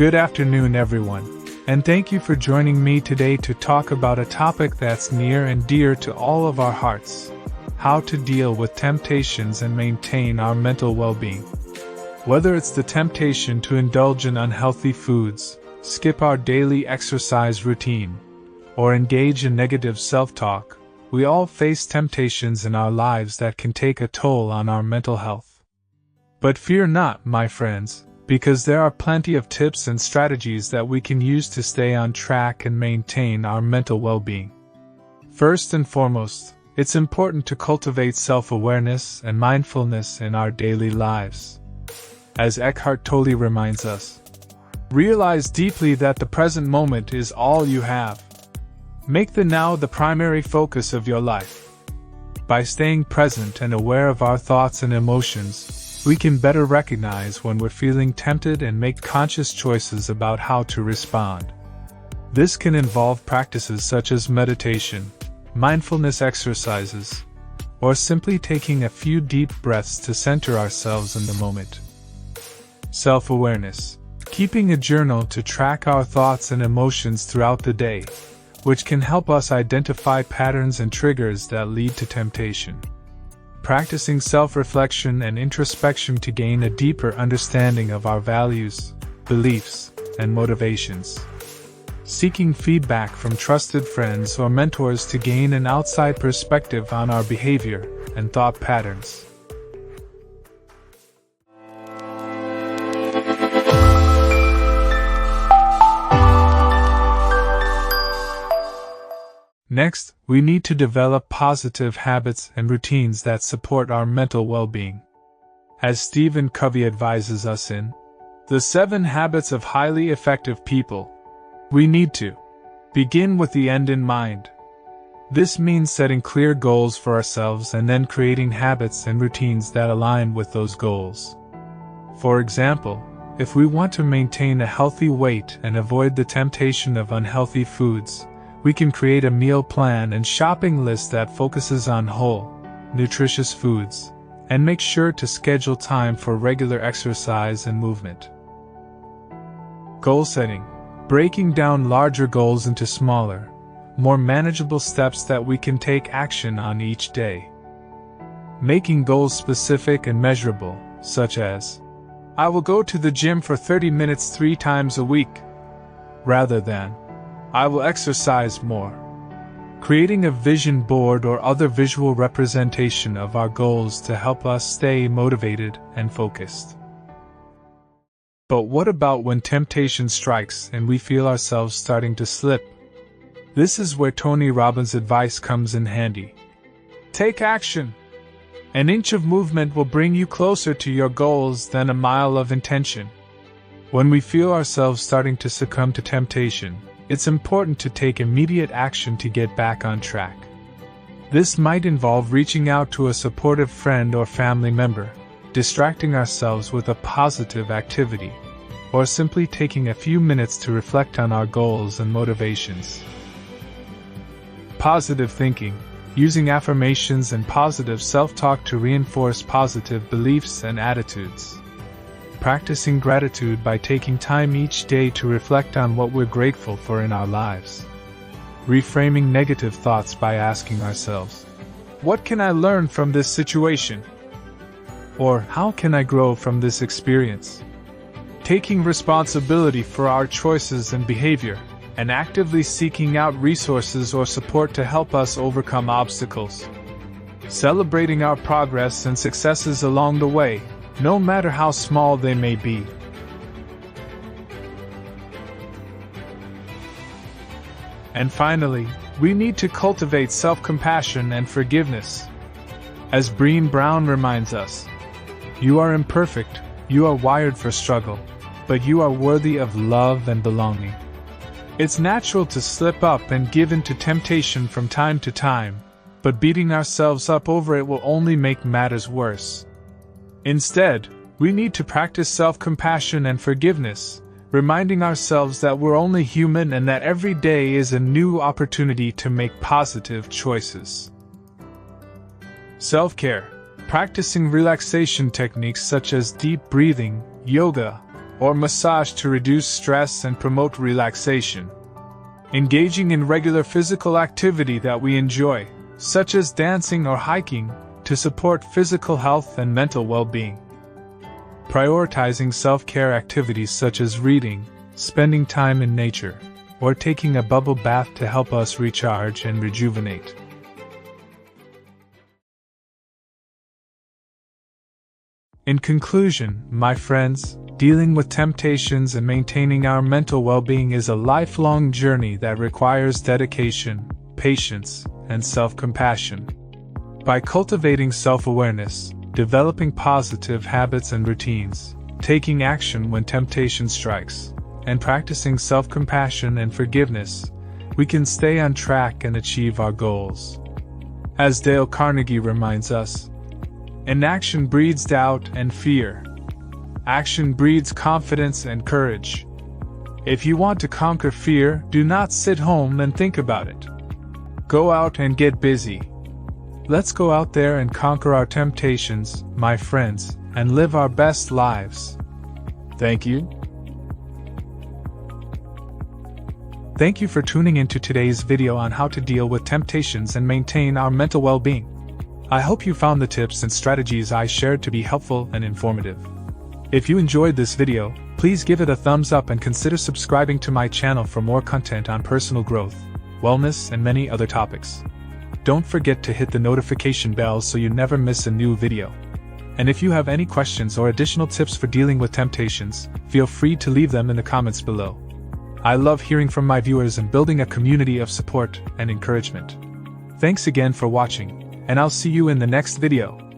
Good afternoon, everyone, and thank you for joining me today to talk about a topic that's near and dear to all of our hearts: how to deal with temptations and maintain our mental well-being. Whether it's the temptation to indulge in unhealthy foods, skip our daily exercise routine, or engage in negative self-talk, we all face temptations in our lives that can take a toll on our mental health. But fear not, my friends, because there are plenty of tips and strategies that we can use to stay on track and maintain our mental well-being. First and foremost, it's important to cultivate self-awareness and mindfulness in our daily lives. As Eckhart Tolle reminds us, realize deeply that the present moment is all you have. Make the now the primary focus of your life. By staying present and aware of our thoughts and emotions, we can better recognize when we're feeling tempted and make conscious choices about how to respond. This can involve practices such as meditation, mindfulness exercises, or simply taking a few deep breaths to center ourselves in the moment. Self-awareness. Keeping a journal to track our thoughts and emotions throughout the day, which can help us identify patterns and triggers that lead to temptation. Practicing self-reflection and introspection to gain a deeper understanding of our values, beliefs, and motivations. Seeking feedback from trusted friends or mentors to gain an outside perspective on our behavior and thought patterns. Next, we need to develop positive habits and routines that support our mental well-being. As Stephen Covey advises us in The 7 Habits of Highly Effective People, we need to begin with the end in mind. This means setting clear goals for ourselves and then creating habits and routines that align with those goals. For example, if we want to maintain a healthy weight and avoid the temptation of unhealthy foods, we can create a meal plan and shopping list that focuses on whole, nutritious foods, and make sure to schedule time for regular exercise and movement. Goal setting. Breaking down larger goals into smaller, more manageable steps that we can take action on each day. Making goals specific and measurable, such as, I will go to the gym for 30 minutes 3 times a week, rather than, I will exercise more. Creating a vision board or other visual representation of our goals to help us stay motivated and focused. But what about when temptation strikes and we feel ourselves starting to slip? This is where Tony Robbins' advice comes in handy. Take action. An inch of movement will bring you closer to your goals than a mile of intention. When we feel ourselves starting to succumb to temptation, it's important to take immediate action to get back on track. This might involve reaching out to a supportive friend or family member, distracting ourselves with a positive activity, or simply taking a few minutes to reflect on our goals and motivations. Positive thinking. Using affirmations and positive self-talk to reinforce positive beliefs and attitudes. Practicing gratitude by taking time each day to reflect on what we're grateful for in our lives. Reframing negative thoughts by asking ourselves, what can I learn from this situation? Or how can I grow from this experience? Taking responsibility for our choices and behavior, and actively seeking out resources or support to help us overcome obstacles. Celebrating our progress and successes along the way, no matter how small they may be. And finally, we need to cultivate self-compassion and forgiveness. As Brené Brown reminds us, you are imperfect, you are wired for struggle, but you are worthy of love and belonging. It's natural to slip up and give in to temptation from time to time, but beating ourselves up over it will only make matters worse. Instead, we need to practice self-compassion and forgiveness, reminding ourselves that we're only human and that every day is a new opportunity to make positive choices. Self-care. Practicing relaxation techniques such as deep breathing, yoga, or massage to reduce stress and promote relaxation. Engaging in regular physical activity that we enjoy, such as dancing or hiking, to support physical health and mental well-being. Prioritizing self-care activities such as reading, spending time in nature, or taking a bubble bath to help us recharge and rejuvenate. In conclusion, my friends, dealing with temptations and maintaining our mental well-being is a lifelong journey that requires dedication, patience, and self-compassion. By cultivating self-awareness, developing positive habits and routines, taking action when temptation strikes, and practicing self-compassion and forgiveness, we can stay on track and achieve our goals. As Dale Carnegie reminds us, inaction breeds doubt and fear. Action breeds confidence and courage. If you want to conquer fear, do not sit home and think about it. Go out and get busy. Let's go out there and conquer our temptations, my friends, and live our best lives. Thank you. Thank you for tuning into today's video on how to deal with temptations and maintain our mental well-being. I hope you found the tips and strategies I shared to be helpful and informative. If you enjoyed this video, please give it a thumbs up and consider subscribing to my channel for more content on personal growth, wellness, and many other topics. Don't forget to hit the notification bell so you never miss a new video. And if you have any questions or additional tips for dealing with temptations, feel free to leave them in the comments below. I love hearing from my viewers and building a community of support and encouragement. Thanks again for watching, and I'll see you in the next video.